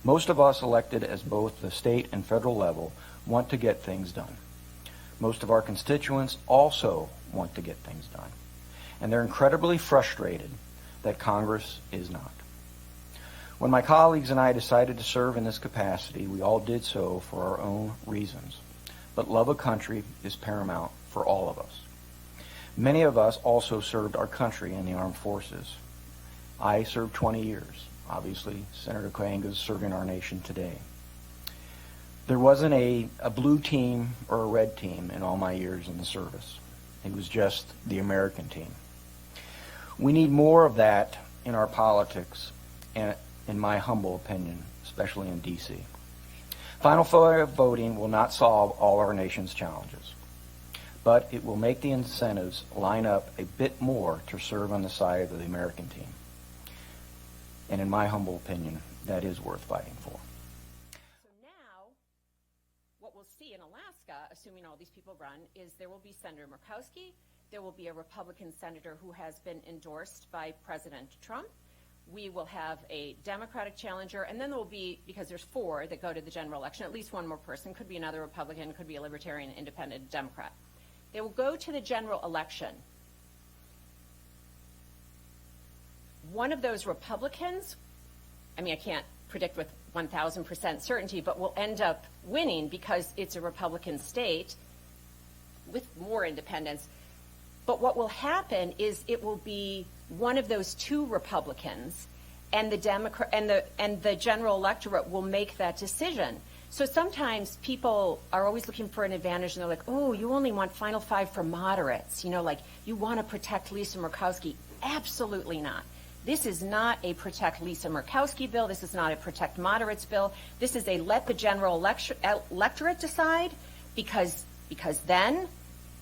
Most of us elected as both the state and federal level want to get things done. Most of our constituents also want to get things done. And they're incredibly frustrated that Congress is not. When my colleagues and I decided to serve in this capacity, we all did so for our own reasons. But love of country is paramount for all of us. Many of us also served our country in the armed forces. I served 20 years. Obviously, Senator Kayenga is serving our nation today. There wasn't a blue team or a red team in all my years in the service. It was just the American team. We need more of that in our politics, and in my humble opinion, especially in D.C. Final voting will not solve all our nation's challenges, but it will make the incentives line up a bit more to serve on the side of the American team. And in my humble opinion, that is worth fighting for. So now, what we'll see in Alaska, assuming all these people run, is there will be Senator Murkowski, there will be a Republican senator who has been endorsed by President Trump. We will have a Democratic challenger, and then there will be, because there's 4 that go to the general election, at least one more person, could be another Republican, could be a Libertarian, Independent, Democrat. They will go to the general election. One of those Republicans, I mean, I can't predict with 1,000% certainty, but will end up winning because it's a Republican state with more independents. But what will happen is it will be one of those 2 Republicans, and the Democrat and the general electorate will make that decision. So sometimes people are always looking for an advantage, and they're like, "Oh, you only want Final 5 for moderates. You know, like you want to protect Lisa Murkowski." Absolutely not. This is not a protect Lisa Murkowski bill. This is not a protect moderates bill. This is a let the general electorate decide, because then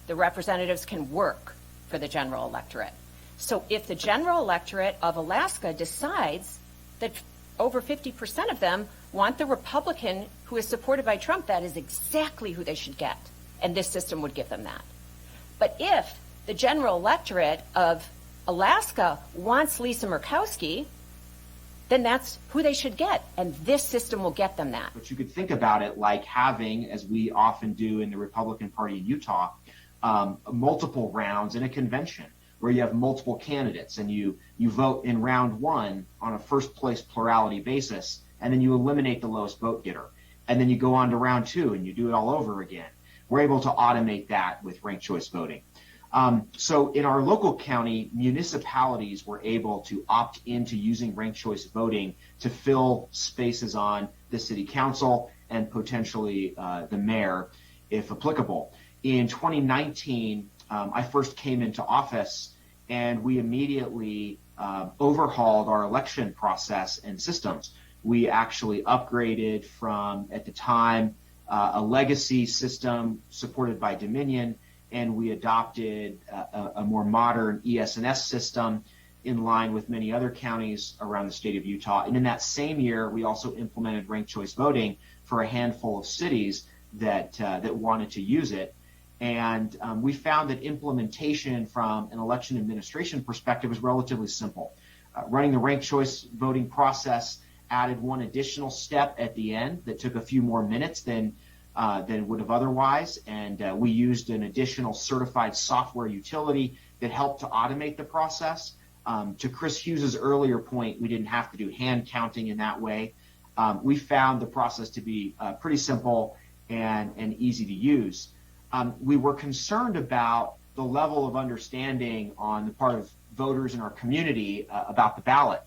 the representatives can work for the general electorate. So if the general electorate of Alaska decides that over 50% of them want the Republican who is supported by Trump, that is exactly who they should get. And this system would give them that. But if the general electorate of Alaska wants Lisa Murkowski, then that's who they should get. And this system will get them that. But you could think about it like having, as we often do in the Republican Party in Utah, multiple rounds in a convention where you have multiple candidates and you vote in round 1 on a first place plurality basis, and then you eliminate the lowest vote getter. And then you go on to round 2 and you do it all over again. We're able to automate that with ranked choice voting. So in our local county, municipalities were able to opt into using ranked choice voting to fill spaces on the city council and potentially the mayor, if applicable. In 2019, I first came into office, and we immediately overhauled our election process and systems. We actually upgraded from, at the time, a legacy system supported by Dominion, and we adopted a more modern ES&S system in line with many other counties around the state of Utah. And in that same year, we also implemented ranked choice voting for a handful of cities that wanted to use it. And we found that implementation from an election administration perspective was relatively simple. Running the ranked choice voting process added one additional step at the end that took a few more minutes than would have otherwise. And we used an additional certified software utility that helped to automate the process. To Chris Hughes's earlier point, we didn't have to do hand counting in that way. We found the process to be pretty simple and easy to use. We were concerned about the level of understanding on the part of voters in our community about the ballot.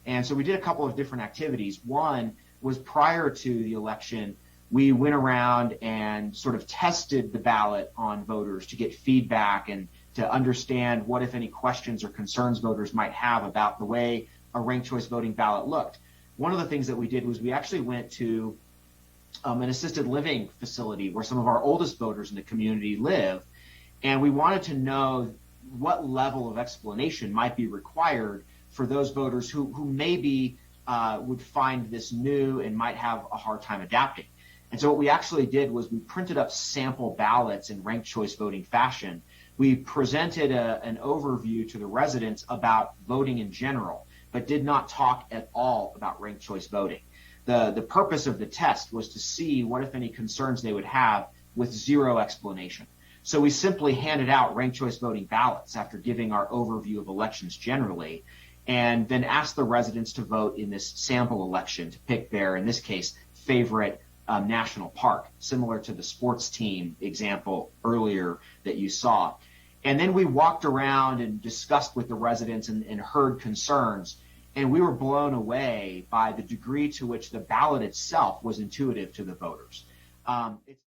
And so we did a couple of different activities. One was prior to the election, we went around and sort of tested the ballot on voters to get feedback and to understand what, if any, questions or concerns voters might have about the way a ranked choice voting ballot looked. One of the things that we did was we actually went to an assisted living facility where some of our oldest voters in the community live, and we wanted to know what level of explanation might be required for those voters who maybe would find this new and might have a hard time adapting. And so what we actually did was we printed up sample ballots in ranked choice voting fashion. We presented an overview to the residents about voting in general, but did not talk at all about ranked choice voting. The purpose of the test was to see what, if any, concerns they would have with zero explanation. So we simply handed out ranked choice voting ballots after giving our overview of elections generally, and then asked the residents to vote in this sample election to pick their, in this case, favorite national park, similar to the sports team example earlier that you saw. And then we walked around and discussed with the residents and heard concerns. And we were blown away by the degree to which the ballot itself was intuitive to the voters.